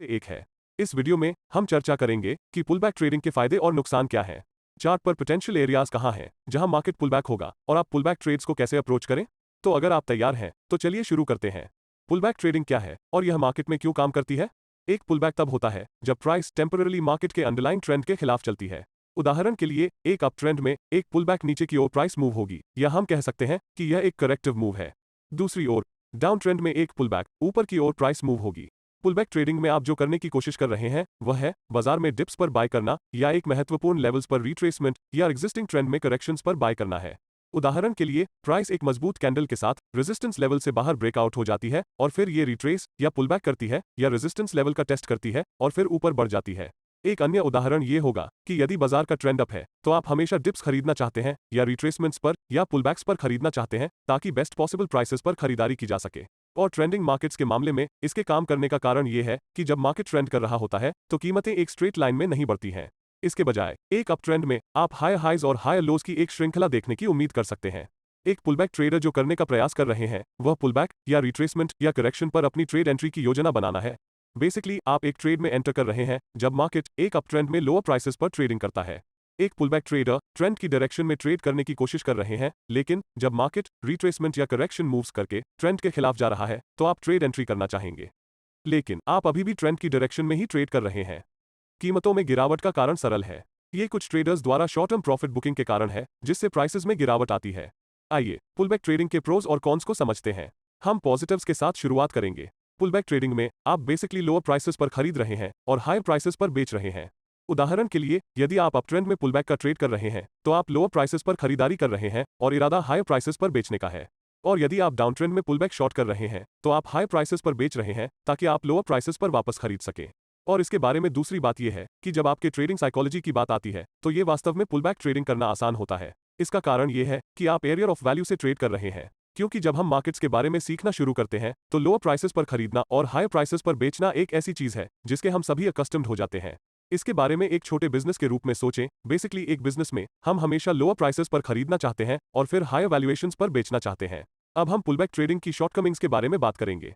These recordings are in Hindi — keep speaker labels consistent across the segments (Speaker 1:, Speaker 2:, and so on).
Speaker 1: एक है। इस वीडियो में हम चर्चा करेंगे कि पुलबैक ट्रेडिंग के फायदे और नुकसान क्या हैं। चार्ट पर पोटेंशियल एरियाज कहां हैं जहां मार्केट पुलबैक होगा और आप पुलबैक ट्रेड्स को कैसे अप्रोच करें। तो अगर आप तैयार हैं तो चलिए शुरू करते हैं। पुलबैक ट्रेडिंग क्या है और यह मार्केट में क्यों काम करती है। एक पुलबैक तब होता है जब प्राइस टेम्पररी मार्केट के अंडरलाइन ट्रेंड के खिलाफ चलती है। उदाहरण के लिए एक अप ट्रेंड में एक पुलबैक नीचे की ओर प्राइस मूव होगी या हम कह सकते हैं कि यह एक करेक्टिव मूव है। दूसरी ओर डाउन ट्रेंड में एक पुलबैक ऊपर की ओर प्राइस मूव होगी। पुलबैक ट्रेडिंग में आप जो करने की कोशिश कर रहे हैं वह है बाजार में डिप्स पर बाय करना या एक महत्वपूर्ण लेवल्स पर रिट्रेसमेंट या एग्जिस्टिंग ट्रेंड में करेक्शंस पर बाय करना है। उदाहरण के लिए प्राइस एक मजबूत कैंडल के साथ रेजिस्टेंस लेवल से बाहर ब्रेकआउट हो जाती है और फिर ये रिट्रेस या पुलबैक करती है या रेजिस्टेंस लेवल का टेस्ट करती है और फिर ऊपर बढ़ जाती है। एक अन्य उदाहरण ये होगा कि यदि बाजार का ट्रेंड अप है तो आप हमेशा डिप्स खरीदना चाहते हैं या रिट्रेसमेंट्स पर या पुलबैक्स पर खरीदना चाहते हैं ताकि बेस्ट पॉसिबल प्राइसेस पर खरीदारी की जा सके। और ट्रेंडिंग मार्केट्स के मामले में इसके काम करने का कारण यह है कि जब मार्केट ट्रेंड कर रहा होता है तो कीमतें एक स्ट्रेट लाइन में नहीं बढ़ती हैं। इसके बजाय एक अप ट्रेंड में आप हायर हाइज और हायर लोज की एक श्रृंखला देखने की उम्मीद कर सकते हैं। एक पुलबैक ट्रेडर जो करने का प्रयास कर रहे हैं वह पुलबैक या रिट्रेसमेंट या करेक्शन पर अपनी ट्रेड एंट्री की योजना बनाना है। बेसिकली आप एक ट्रेड में एंटर कर रहे हैं जब मार्केट एक अप ट्रेंड में लोअर प्राइसेस पर ट्रेडिंग करता है। एक पुलबैक ट्रेडर ट्रेंड की डायरेक्शन में ट्रेड करने की कोशिश कर रहे हैं, लेकिन जब मार्केट रिट्रेसमेंट या करेक्शन मूव्स करके ट्रेंड के खिलाफ जा रहा है तो आप ट्रेड एंट्री करना चाहेंगे। लेकिन आप अभी भी ट्रेंड की डायरेक्शन में ही ट्रेड कर रहे हैं। कीमतों में गिरावट का कारण सरल है। ये कुछ ट्रेडर्स द्वारा शॉर्ट टर्म प्रॉफिट बुकिंग के कारण है जिससे प्राइसेस में गिरावट आती है। आइए पुलबैक ट्रेडिंग के प्रोज और कॉन्स को समझते हैं। हम पॉजिटिव्स के साथ शुरुआत करेंगे। पुलबैक ट्रेडिंग में आप बेसिकली लोअर प्राइसेस पर खरीद रहे हैं और हायर प्राइसेस पर बेच रहे हैं। उदाहरण के लिए यदि आप अप ट्रेंड में पुलबैक का ट्रेड कर रहे हैं तो आप लोअर प्राइसेस पर खरीदारी कर रहे हैं और इरादा हायर प्राइसेस पर बेचने का है। और यदि आप डाउन ट्रेंड में पुलबैक शॉर्ट कर रहे हैं तो आप हायर प्राइसेस पर बेच रहे हैं ताकि आप लोअर प्राइसेस पर वापस खरीद सकें। और इसके बारे में दूसरी बात यह है कि जब आपके ट्रेडिंग साइकोलॉजी की बात आती है तो ये वास्तव में पुलबैक ट्रेडिंग करना आसान होता है। इसका कारण यह है कि आप एरियर ऑफ वैल्यू से ट्रेड कर रहे हैं, क्योंकि जब हम मार्केट्स के बारे में सीखना शुरू करते हैं तो लोअर प्राइसेस पर खरीदना और हायर प्राइसेस पर बेचना एक ऐसी चीज है जिसके हम सभी अकस्टम्ड हो जाते हैं। इसके बारे में एक छोटे बिजनेस के रूप में सोचें। बेसिकली एक बिजनेस में हम हमेशा लोअर प्राइसेस पर खरीदना चाहते हैं और फिर हायर वैल्यूएशंस पर बेचना चाहते हैं। अब हम पुलबैक ट्रेडिंग की शॉर्टकमिंग्स के बारे में बात करेंगे।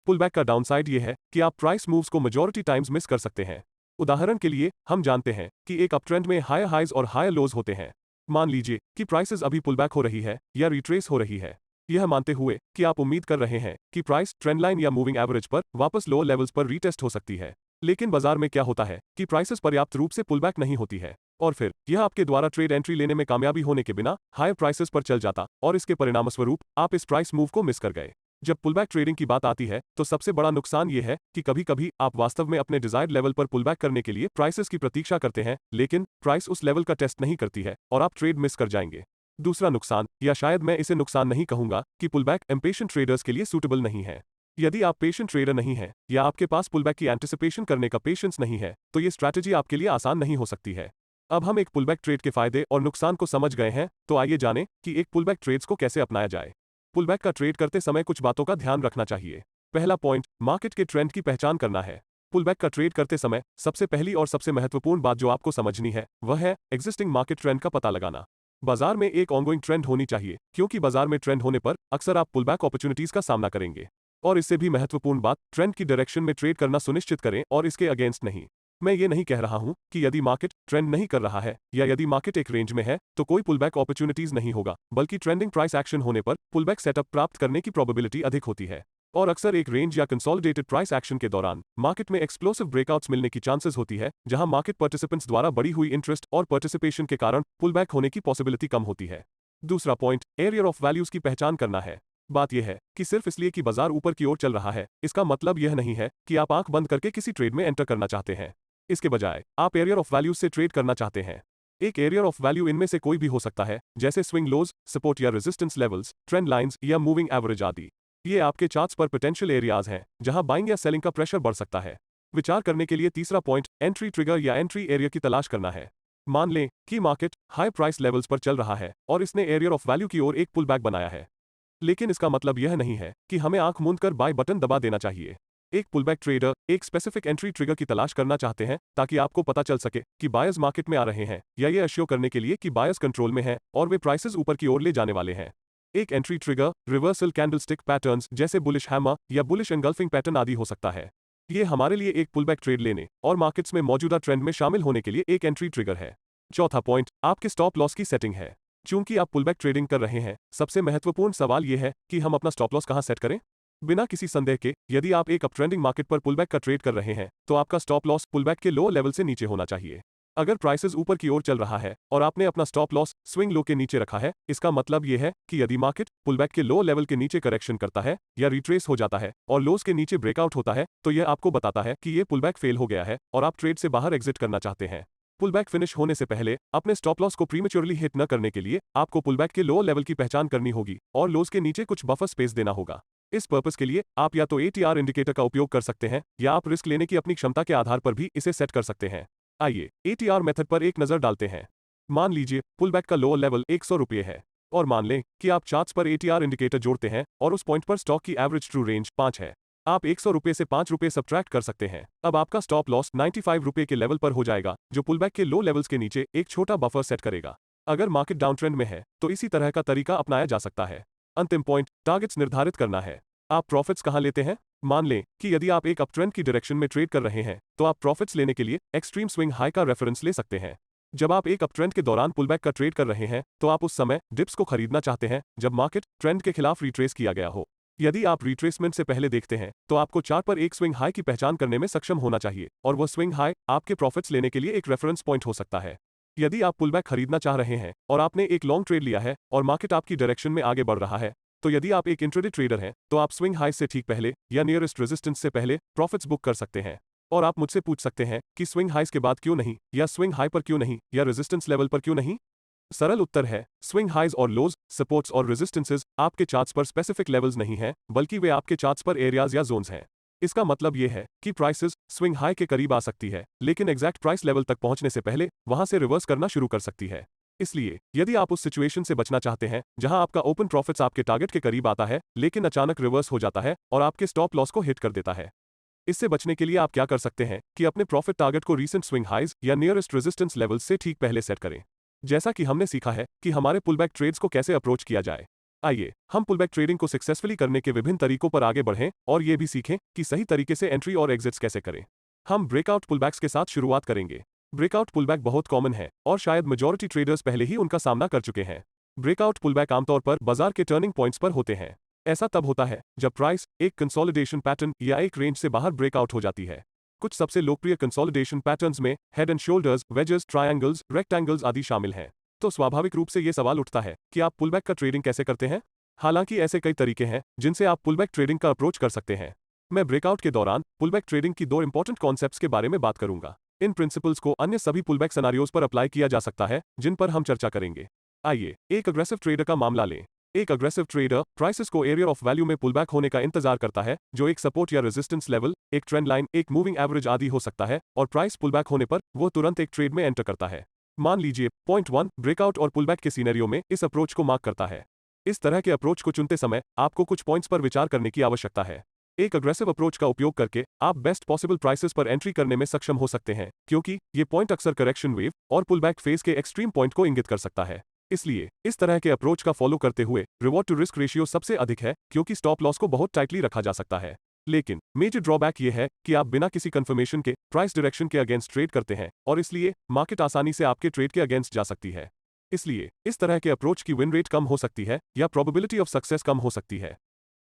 Speaker 1: पुलबैक का डाउनसाइड ये है कि आप प्राइस मूव्स को मेजॉरिटी टाइम्स मिस कर सकते हैं। उदाहरण के लिए हम जानते हैं कि एक अप ट्रेंड में हायर हाइज और हायर लोज होते हैं। मान लीजिए कि प्राइसेस अभी पुलबैक हो रही है या रिट्रेस हो रही है, यह मानते हुए कि आप उम्मीद कर रहे हैं कि प्राइस ट्रेंड लाइन या मूविंग एवरेज पर वापस लोअर लेवल्स पर रीटेस्ट हो सकती है। लेकिन बाजार में क्या होता है कि प्राइसेस पर्याप्त रूप से पुलबैक नहीं होती है और फिर यह आपके द्वारा ट्रेड एंट्री लेने में कामयाबी होने के बिना हायर प्राइसेस पर चल जाता और इसके परिणामस्वरूप आप इस प्राइस मूव को मिस कर गए। जब पुलबैक ट्रेडिंग की बात आती है तो सबसे बड़ा नुकसान यह है कि कभी-कभी आप वास्तव में अपने डिजायर्ड लेवल पर पुलबैक करने के लिए प्राइसेस की प्रतीक्षा करते हैं, लेकिन प्राइस उस लेवल का टेस्ट नहीं करती है और आप ट्रेड मिस कर जाएंगे। दूसरा नुकसान, या शायद मैं इसे नुकसान नहीं कहूंगा, कि पुलबैक इम्पेशेंट ट्रेडर्स के लिए सूटेबल नहीं है। यदि आप पेशेंट ट्रेडर नहीं हैं या आपके पास पुलबैक की एंटिसिपेशन करने का पेशेंस नहीं है तो ये स्ट्रैटेजी आपके लिए आसान नहीं हो सकती है। अब हम एक पुलबैक ट्रेड के फायदे और नुकसान को समझ गए हैं, तो आइए जानें कि एक पुलबैक ट्रेड्स को कैसे अपनाया जाए। पुलबैक का ट्रेड करते समय कुछ बातों का ध्यान रखना चाहिए। पहला पॉइंट, मार्केट के ट्रेंड की पहचान करना है। पुलबैक का ट्रेड करते समय सबसे पहली और सबसे महत्वपूर्ण बात जो आपको समझनी है वह है एग्जिस्टिंग मार्केट ट्रेंड का पता लगाना। बाजार में एक ऑनगोइंग ट्रेंड होनी चाहिए, क्योंकि बाजार में ट्रेंड होने पर अक्सर आप पुलबैक अपॉर्चुनिटीज का सामना करेंगे। और इससे भी महत्वपूर्ण बात, ट्रेंड की डायरेक्शन में ट्रेड करना सुनिश्चित करें और इसके अगेंस्ट नहीं। मैं ये नहीं कह रहा हूं कि यदि मार्केट ट्रेंड नहीं कर रहा है या यदि मार्केट एक रेंज में है तो कोई पुलबैक अपॉर्चुनिटीज नहीं होगा, बल्कि ट्रेंडिंग प्राइस एक्शन होने पर पुलबैक सेटअप प्राप्त करने की प्रोबेबिलिटी अधिक होती है। और अक्सर एक रेंज या कंसोलिडेटेड प्राइस एक्शन के दौरान मार्केट में एक्सप्लोसिव ब्रेकआउट्स मिलने की चांसेस होती है, जहां मार्केट पार्टिसिपेंट्स द्वारा बढ़ी हुई इंटरेस्ट और पार्टिसिपेशन के कारण पुलबैक होने की पॉसिबिलिटी कम होती है। दूसरा पॉइंट, एरियर ऑफ वैल्यूज की पहचान करना है। बात यह है कि सिर्फ इसलिए कि बाजार ऊपर की ओर चल रहा है इसका मतलब यह नहीं है कि आप आंख बंद करके किसी ट्रेड में एंटर करना चाहते हैं। इसके बजाय आप एरियर ऑफ वैल्यूज से ट्रेड करना चाहते हैं। एक एरियर ऑफ वैल्यू इनमें से कोई भी हो सकता है, जैसे स्विंग लोज, सपोर्ट या रेजिस्टेंस लेवल्स, ट्रेंड लाइंस या मूविंग एवरेज आदि। ये आपके चार्ट्स पर पोटेंशियल एरियाज हैं जहां बाइंग या सेलिंग का प्रेशर बढ़ सकता है। विचार करने के लिए तीसरा पॉइंट, एंट्री ट्रिगर या एंट्री एरिया की तलाश करना है। मान लें कि मार्केट हाई प्राइस लेवल्स पर चल रहा है और इसने एरियर ऑफ वैल्यू की ओर एक पुल बैक बनाया है, लेकिन इसका मतलब यह नहीं है कि हमें आंख मूंद कर बाय बटन दबा देना चाहिए। एक पुलबैक ट्रेडर एक स्पेसिफिक एंट्री ट्रिगर की तलाश करना चाहते हैं ताकि आपको पता चल सके कि बायर्स मार्केट में आ रहे हैं, या ये अश्योर करने के लिए कि बायर्स कंट्रोल में हैं और वे प्राइसेस ऊपर की ओर ले जाने वाले हैं। एक entry trigger reversal candlestick patterns जैसे बुलिश हैमर या बुलिश एंगल्फिंग पैटर्न आदि हो सकता है। ये हमारे लिए एक पुलबैक ट्रेड लेने और मार्केट्स में मौजूदा ट्रेंड में शामिल होने के लिए एक एंट्री ट्रिगर है। चौथा पॉइंट आपके स्टॉप लॉस की सेटिंग है। चूंकि आप पुलबैक ट्रेडिंग कर रहे हैं, सबसे महत्वपूर्ण सवाल यह है कि हम अपना स्टॉप लॉस कहां सेट करें। बिना किसी संदेह के, यदि आप एक अपट्रेंडिंग मार्केट पर पुलबैक का ट्रेड कर रहे हैं, तो आपका स्टॉप लॉस पुलबैक के लो लेवल से नीचे होना चाहिए। अगर प्राइसेस ऊपर की ओर चल रहा है और आपने अपना स्टॉप लॉस स्विंग लो के नीचे रखा है, इसका मतलब यह है कि यदि मार्केट पुलबैक के लो लेवल के नीचे करेक्शन करता है या रिट्रेस हो जाता है और लोस के नीचे ब्रेकआउट होता है, तो यह आपको बताता है कि यह पुलबैक फेल हो गया है और आप ट्रेड से बाहर एग्जिट करना चाहते हैं। पुलबैक फिनिश होने से पहले अपने स्टॉप लॉस को प्रीमेच्योरली हिट न करने के लिए आपको पुलबैक के लो लेवल की पहचान करनी होगी और लोस के नीचे कुछ बफर स्पेस देना होगा। इस पर्पस के लिए आप या तो ATR इंडिकेटर का उपयोग कर सकते हैं या आप रिस्क लेने की अपनी क्षमता के आधार पर भी इसे सेट कर सकते हैं। आइए ATR मेथड पर एक नजर डालते हैं। मान लीजिए पुलबैक का लोअर लेवल 100 रुपये है और मान लें कि आप चार्ट्स पर ATR इंडिकेटर जोड़ते हैं और उस पॉइंट पर स्टॉक की एवरेज ट्रू रेंज 5 है। आप 100 रुपये से 5 रुपये सब्ट्रैक्ट कर सकते हैं। अब आपका स्टॉप लॉस 95 रुपये के लेवल पर हो जाएगा, जो पुलबैक के लो लेवल्स के नीचे एक छोटा बफर सेट करेगा। अगर मार्केट डाउन ट्रेंड में है तो इसी तरह का तरीका अपनाया जा सकता है। अंतिम पॉइंट टारगेट्स निर्धारित करना है। आप प्रॉफिट्स कहां लेते हैं? मान लें कि यदि आप एक अपट्रेंड की डायरेक्शन में ट्रेड कर रहे हैं, तो आप प्रॉफिट्स लेने के लिए एक्सट्रीम स्विंग हाई का रेफरेंस ले सकते हैं। जब आप एक अपट्रेंड के दौरान पुलबैक का ट्रेड कर रहे हैं, तो आप उस समय डिप्स को खरीदना चाहते हैं जब मार्केट ट्रेंड के खिलाफ रिट्रेस किया गया हो। यदि आप रिट्रेसमेंट से पहले देखते हैं, तो आपको चार्ट पर एक स्विंग हाई की पहचान करने में सक्षम होना चाहिए और वह स्विंग हाई आपके प्रॉफिट्स लेने के लिए एक रेफरेंस पॉइंट हो सकता है। यदि आप पुलबैक खरीदना चाह रहे हैं और आपने एक लॉन्ग ट्रेड लिया है और मार्केट आपकी डायरेक्शन में आगे बढ़ रहा है, तो यदि आप एक इंट्राडे ट्रेडर हैं, तो आप स्विंग हाई से ठीक पहले या नियरेस्ट रेजिस्टेंस से पहले प्रॉफिट्स बुक कर सकते हैं। और आप मुझसे पूछ सकते हैं कि स्विंग हाइस के बाद क्यों नहीं, या स्विंग हाई पर क्यों नहीं, या रेजिस्टेंस लेवल पर क्यों नहीं? सरल उत्तर है, स्विंग हाइज और लोज, सपोर्ट्स और रेजिस्टेंसेस आपके चार्ट्स पर स्पेसिफिक लेवल्स नहीं हैं, बल्कि वे आपके चार्ट्स पर एरियाज या जोन्स हैं। इसका मतलब यह है कि प्राइसेस स्विंग हाई के करीब आ सकती है, लेकिन एग्जैक्ट प्राइस लेवल तक पहुंचने से पहले वहां से रिवर्स करना शुरू कर सकती है। इसलिए यदि आप उस सिचुएशन से बचना चाहते हैं जहां आपका ओपन प्रॉफिट्स आपके टारगेट के करीब आता है, लेकिन अचानक रिवर्स हो जाता है और आपके स्टॉप लॉस को हिट कर देता है, इससे बचने के लिए आप क्या कर सकते हैं कि अपने प्रॉफिट टारगेट को रीसेंट स्विंग हाइज या नियरेस्ट रेजिस्टेंस लेवल से ठीक पहले सेट करें। जैसा कि हमने सीखा है कि हमारे पुलबैक ट्रेड्स को कैसे अप्रोच किया जाए, आइए हम पुलबैक ट्रेडिंग को सक्सेसफुली करने के विभिन्न तरीकों पर आगे बढ़ें और ये भी सीखें कि सही तरीके से एंट्री और एग्जिट्स कैसे करें। हम ब्रेकआउट पुलबैक्स के साथ शुरुआत करेंगे। ब्रेकआउट पुलबैक बहुत कॉमन है और शायद मेजॉरिटी ट्रेडर्स पहले ही उनका सामना कर चुके हैं। ब्रेकआउट पुलबैक आमतौर पर बाजार के टर्निंग पॉइंट्स पर होते हैं। ऐसा तब होता है जब प्राइस एक कंसोलिडेशन पैटर्न या एक रेंज से बाहर ब्रेकआउट हो जाती है। कुछ सबसे लोकप्रिय कंसोलिडेशन पैटर्न्स में head and shoulders, wages, triangles, rectangles आदि शामिल हैं। तो स्वाभाविक रूप से यह सवाल उठता है कि आप पुलबैक का ट्रेडिंग कैसे करते हैं? हालांकि ऐसे कई तरीके हैं जिनसे आप पुलबैक ट्रेडिंग का अप्रोच कर सकते हैं। मैं ब्रेकआउट के दौरान पुलबैक ट्रेडिंग की दो इंपॉर्टेंट कॉन्सेप्ट्स के बारे में बात करूंगा। इन प्रिंसिपल्स को अन्य सभी पुलबैक सिनेरियोज पर अप्लाई किया जा सकता है जिन पर हम चर्चा करेंगे। आइए एक अग्रेसिव ट्रेडर का मामला लें। एक अग्रेसिव ट्रेडर प्राइसेस को एरिया ऑफ वैल्यू में पुलबैक होने का इंतजार करता है, जो एक सपोर्ट या रेजिस्टेंस लेवल, एक ट्रेंड लाइन, एक मूविंग एवरेज आदि हो सकता है, और प्राइस पुलबैक होने पर वो तुरंत एक ट्रेड में एंटर करता है। मान लीजिए पॉइंट 1 ब्रेकआउट और पुलबैक के सिनेरियो में इस अप्रोच को मार्क करता है। इस तरह के अप्रोच को चुनते समय आपको कुछ पॉइंट्स पर विचार करने की आवश्यकता है। एक अग्रेसिव अप्रोच का उपयोग करके आप बेस्ट पॉसिबल प्राइसेस पर एंट्री करने में सक्षम हो सकते हैं, क्योंकि ये पॉइंट अक्सर करेक्शन वेव और पुलबैक फेज के एक्सट्रीम पॉइंट को इंगित कर सकता है। इसलिए इस तरह के अप्रोच का फॉलो करते हुए रिवॉर्ड टू रिस्क रेशियो सबसे अधिक है, क्योंकि स्टॉप लॉस को बहुत टाइटली रखा जा सकता है। लेकिन मेजर ड्रॉबैक ये है कि आप बिना किसी कंफर्मेशन के प्राइस डायरेक्शन के अगेंस्ट ट्रेड करते हैं और इसलिए मार्केट आसानी से आपके ट्रेड के अगेंस्ट जा सकती है। इसलिए इस तरह के अप्रोच की विन रेट कम हो सकती है या प्रोबेबिलिटी ऑफ सक्सेस कम हो सकती है।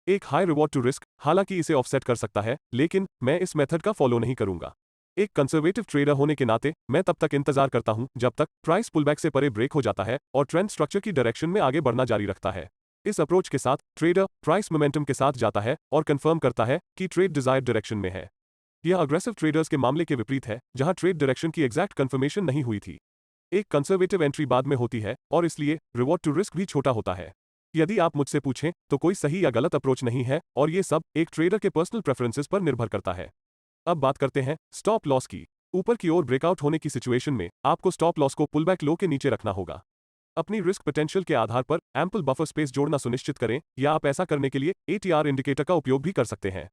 Speaker 1: एक हाई रिवॉर्ड टू रिस्क हालांकि इसे ऑफसेट कर सकता है, लेकिन मैं इस मेथड का फॉलो नहीं करूंगा। एक कंजर्वेटिव ट्रेडर होने के नाते मैं तब तक इंतजार करता हूं जब तक प्राइस पुलबैक से परे ब्रेक हो जाता है और ट्रेंड स्ट्रक्चर की डायरेक्शन में आगे बढ़ना जारी रखता है। इस अप्रोच के साथ ट्रेडर प्राइस मोमेंटम के साथ जाता है और कंफर्म करता है कि ट्रेड डिजायर्ड डायरेक्शन में है। यह अग्रेसिव ट्रेडर्स के मामले के विपरीत है, जहां ट्रेड डायरेक्शन की एग्जैक्ट कंफर्मेशन नहीं हुई थी। एक कंजर्वेटिव एंट्री बाद में होती है और इसलिए रिवॉर्ड टू रिस्क भी छोटा होता है। यदि आप मुझसे पूछें तो कोई सही या गलत अप्रोच नहीं है और ये सब एक ट्रेडर के पर्सनल प्रेफरेंसेस पर निर्भर करता है। अब बात करते हैं स्टॉप लॉस की। ऊपर की ओर ब्रेकआउट होने की सिचुएशन में आपको स्टॉप लॉस को पुलबैक लो के नीचे रखना होगा। अपनी रिस्क पोटेंशियल के आधार पर एम्पल बफर स्पेस जोड़ना सुनिश्चित करें, या आप ऐसा करने के लिए ATR इंडिकेटर का उपयोग भी कर सकते हैं।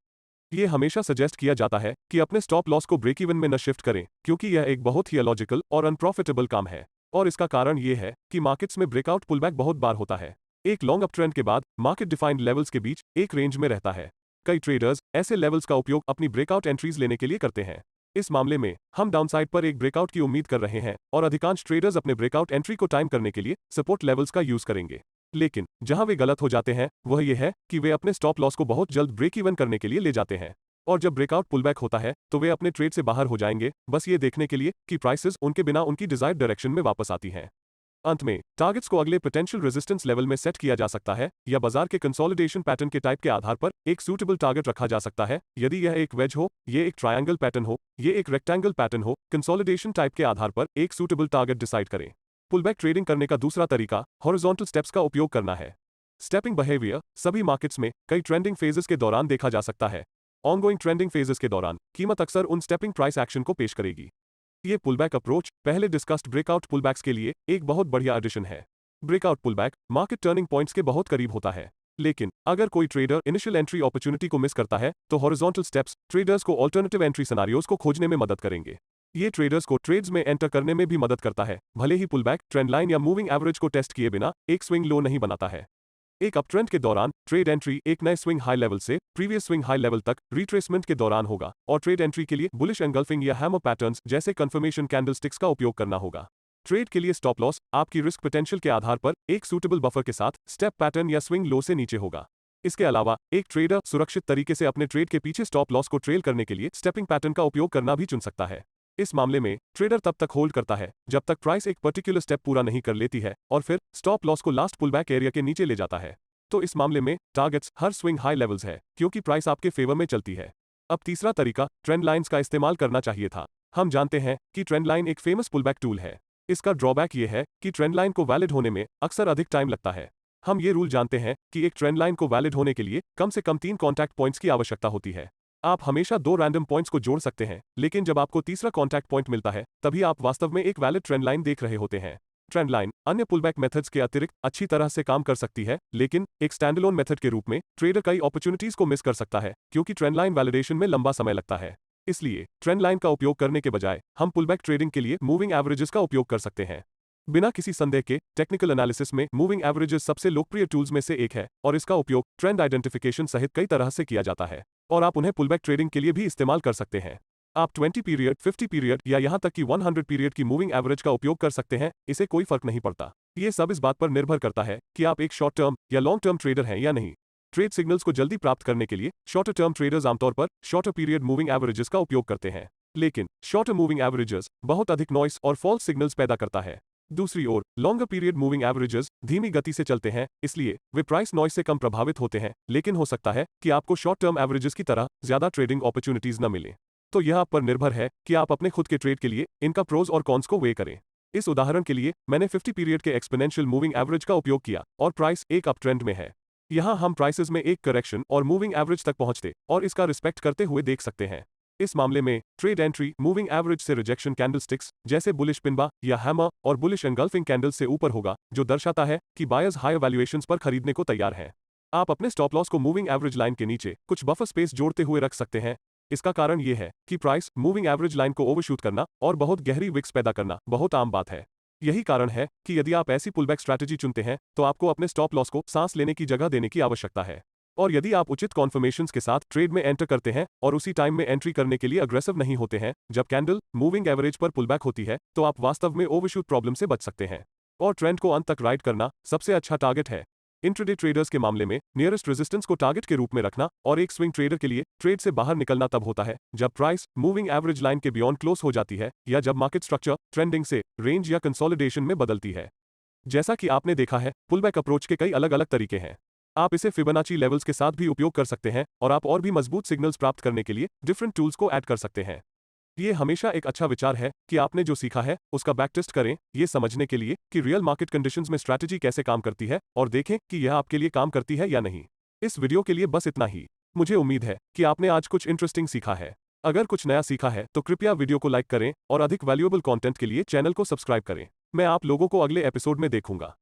Speaker 1: यह हमेशा सजेस्ट किया जाता है कि अपने स्टॉप लॉस को ब्रेक इवन में न शिफ्ट करें, क्योंकि यह एक बहुत ही अलॉजिकल और अनप्रॉफिटेबल काम है। और इसका कारण यह है कि मार्केट्स में ब्रेकआउट पुलबैक बहुत बार होता है। एक लॉन्ग अप ट्रेंड के बाद मार्केट डिफाइंड लेवल्स के बीच एक रेंज में रहता है। कई ट्रेडर्स ऐसे लेवल्स का उपयोग अपनी ब्रेकआउट एंट्रीज लेने के लिए करते हैं। इस मामले में हम डाउनसाइड पर एक ब्रेकआउट की उम्मीद कर रहे हैं और अधिकांश ट्रेडर्स अपने ब्रेकआउट एंट्री को टाइम करने के लिए सपोर्ट लेवल्स का यूज करेंगे। लेकिन जहां वे गलत हो जाते हैं वह यह है कि वे अपने स्टॉप लॉस को बहुत जल्द ब्रेक इवन करने के लिए ले जाते हैं और जब ब्रेकआउट पुलबैक होता है तो वे अपने ट्रेड से बाहर हो जाएंगे, बस ये देखने के लिए कि प्राइसेस उनके बिना उनकी डिजायर्ड डायरेक्शन में वापस आती हैं। अंत में टारगेट्स को अगले पोटेंशियल रेजिस्टेंस लेवल में सेट किया जा सकता है या बाजार के कंसोलिडेशन पैटर्न के टाइप के आधार पर एक सूटेबल टारगेट रखा जा सकता है। यदि यह एक वेज हो, ये एक ट्रायंगल पैटर्न हो, ये एक रेक्टेंगल पैटर्न हो, कंसोलिडेशन टाइप के आधार पर एक सूटेबल टारगेट डिसाइड करें। पुलबैक ट्रेडिंग करने का दूसरा तरीका हॉरिजॉन्टल स्टेप्स का उपयोग करना है। स्टेपिंग बिहेवियर सभी मार्केट्स में कई ट्रेंडिंग फेजेस के दौरान देखा जा सकता है। ऑनगोइंग ट्रेंडिंग फेजेस के दौरान कीमत अक्सर उन स्टेपिंग प्राइस एक्शन को पेश करेगी। ये पुलबैक अप्रोच पहले डिस्कस्ड ब्रेकआउट पुलबैक्स के लिए एक बहुत बढ़िया एडिशन है। Breakout pullback market turning points के बहुत करीब होता है, लेकिन अगर कोई ट्रेडर इनिशियल एंट्री अपॉर्चुनिटी को मिस करता है तो हॉरिजॉन्टल स्टेप्स ट्रेडर्स को अल्टरनेटिव एंट्री सिनेरियोज को खोजने में मदद करेंगे। ये ट्रेडर्स को ट्रेड्स में एंटर करने में भी मदद करता है, भले ही पुलबैक ट्रेंड लाइन या मूविंग एवरेज को टेस्ट किए बिना एक स्विंग लो नहीं बनाता है। एक अपट्रेंड के दौरान ट्रेड एंट्री एक नए स्विंग हाई लेवल से प्रीवियस स्विंग हाई लेवल तक रिट्रेसमेंट के दौरान होगा और ट्रेड एंट्री के लिए बुलिश एंगल्फिंग या हैमर पैटर्न्स जैसे कंफर्मेशन कैंडलस्टिक्स का उपयोग करना होगा। ट्रेड के लिए स्टॉप लॉस आपकी रिस्क पोटेंशियल के आधार पर एक सूटेबल बफर के साथ स्टेप पैटर्न या स्विंग लो से नीचे होगा। इसके अलावा एक ट्रेडर सुरक्षित तरीके से अपने ट्रेड के पीछे स्टॉप लॉस को ट्रेल करने के लिए स्टेपिंग पैटर्न का उपयोग करना भी चुन सकता है। इस मामले में ट्रेडर तब तक होल्ड करता है जब तक प्राइस एक पर्टिकुलर स्टेप पूरा नहीं कर लेती है और फिर स्टॉप लॉस को लास्ट पुलबैक एरिया के नीचे ले जाता है। तो इस मामले में टारगेट्स हर स्विंग हाई लेवल्स है क्योंकि प्राइस आपके फेवर में चलती है। अब तीसरा तरीका ट्रेंड लाइंस का इस्तेमाल करना चाहिए था। हम जानते हैं कि ट्रेंड लाइन एक फेमस पुलबैक टूल है। इसका ड्रॉबैक ये है कि ट्रेंड लाइन को वैलिड होने में अक्सर अधिक टाइम लगता है। हम ये रूल जानते हैं कि एक ट्रेंड लाइन को वैलिड होने के लिए कम से कम 3 कॉन्टैक्ट पॉइंट्स की आवश्यकता होती है। आप हमेशा 2 रैंडम पॉइंट्स को जोड़ सकते हैं, लेकिन जब आपको तीसरा कॉन्टैक्ट पॉइंट मिलता है तभी आप वास्तव में एक वैलिड ट्रेंड लाइन देख रहे होते हैं। ट्रेंड लाइन अन्य पुलबैक मेथड्स के अतिरिक्त अच्छी तरह से काम कर सकती है, लेकिन एक स्टैंडअलोन मेथड के रूप में ट्रेडर कई अपॉर्चुनिटीज को मिस कर सकता है क्योंकि ट्रेंड लाइन वैलिडेशन में लंबा समय लगता है। इसलिए ट्रेंड लाइन का उपयोग करने के बजाय हम पुलबैक ट्रेडिंग के लिए मूविंग एवरेजेस का उपयोग कर सकते हैं। बिना किसी संदेह के टेक्निकल एनालिसिस में मूविंग एवरेजेस सबसे लोकप्रिय टूल्स में से एक है और इसका उपयोग ट्रेंड आइडेंटिफिकेशन सहित कई तरह से किया जाता है और आप उन्हें पुलबैक ट्रेडिंग के लिए भी इस्तेमाल कर सकते हैं। आप 20 पीरियड, 50 पीरियड या यहां तक कि 100 पीरियड की मूविंग एवरेज का उपयोग कर सकते हैं, इसे कोई फर्क नहीं पड़ता। ये सब इस बात पर निर्भर करता है कि आप एक शॉर्ट टर्म या लॉन्ग टर्म ट्रेडर हैं या नहीं। ट्रेड सिग्नल्स को जल्दी प्राप्त करने के लिए शॉर्टर टर्म ट्रेडर्स आमतौर पर शॉर्टर पीरियड मूविंग एवरेजेस का उपयोग करते हैं, लेकिन शॉर्टर मूविंग एवरेजेस बहुत अधिक नॉइस और फॉल्स सिग्नल्स पैदा करता है। दूसरी ओर लॉन्गर पीरियड मूविंग एवरेजेस धीमी गति से चलते हैं, इसलिए वे प्राइस नॉइस से कम प्रभावित होते हैं, लेकिन हो सकता है कि आपको शॉर्ट टर्म एवरेजेस की तरह ज्यादा ट्रेडिंग अपॉर्चुनिटीज न मिले। तो यह आप पर निर्भर है कि आप अपने खुद के ट्रेड के लिए इनका प्रोज और कॉन्स को वे करें। इस उदाहरण के लिए मैंने 50 पीरियड के एक्सपोनेंशियल मूविंग एवरेज का उपयोग किया और प्राइस एक अप ट्रेंड में है। यहां हम प्राइसेस में एक करेक्शन और मूविंग एवरेज तक पहुंचते और इसका रिस्पेक्ट करते हुए देख सकते हैं। इस मामले में ट्रेड एंट्री मूविंग एवरेज से रिजेक्शन कैंडलस्टिक्स जैसे बुलिश पिनबा या हैमर और बुलिश एंगल्फिंग कैंडल से ऊपर होगा, जो दर्शाता है कि बायर्स हायर वैल्यूएशंस पर खरीदने को तैयार हैं। आप अपने स्टॉप लॉस को मूविंग एवरेज लाइन के नीचे कुछ बफर स्पेस जोड़ते हुए रख सकते हैं। इसका कारण यह है कि प्राइस मूविंग एवरेज लाइन को ओवरशूट करना और बहुत गहरी विक्स पैदा करना बहुत आम बात है। यही कारण है कि यदि आप ऐसी पुलबैक स्ट्रैटेजी चुनते हैं तो आपको अपने स्टॉप लॉस को सांस लेने की जगह देने की आवश्यकता है। और यदि आप उचित कॉन्फर्मेशंस के साथ ट्रेड में एंटर करते हैं और उसी टाइम में एंट्री करने के लिए अग्रेसिव नहीं होते हैं जब कैंडल मूविंग एवरेज पर पुलबैक होती है, तो आप वास्तव में ओवरशूट प्रॉब्लम से बच सकते हैं और ट्रेंड को अंत तक राइड करना सबसे अच्छा टारगेट है। इंट्राडे ट्रेडर्स के मामले में नियरेस्ट रेजिस्टेंस को टारगेट के रूप में रखना और एक स्विंग ट्रेडर के लिए ट्रेड से बाहर निकलना तब होता है जब प्राइस मूविंग एवरेज लाइन के बियॉन्ड क्लोज हो जाती है या जब मार्केट स्ट्रक्चर ट्रेंडिंग से रेंज या कंसोलिडेशन में बदलती है। जैसा कि आपने देखा है, पुलबैक अप्रोच के कई अलग अलग तरीके हैं। आप इसे फिबोनाची लेवल्स के साथ भी उपयोग कर सकते हैं और आप और भी मजबूत सिग्नल्स प्राप्त करने के लिए डिफरेंट टूल्स को ऐड कर सकते हैं। ये हमेशा एक अच्छा विचार है कि आपने जो सीखा है उसका बैक टेस्ट करें, ये समझने के लिए कि रियल मार्केट कंडीशंस में स्ट्रैटेजी कैसे काम करती है और देखें कि यह आपके लिए काम करती है या नहीं। इस वीडियो के लिए बस इतना ही। मुझे उम्मीद है कि आपने आज कुछ इंटरेस्टिंग सीखा है। अगर कुछ नया सीखा है तो कृपया वीडियो को लाइक करें और अधिक वैल्यूएबल कंटेंट के लिए चैनल को सब्सक्राइब करें। मैं आप लोगों को अगले एपिसोड में देखूंगा।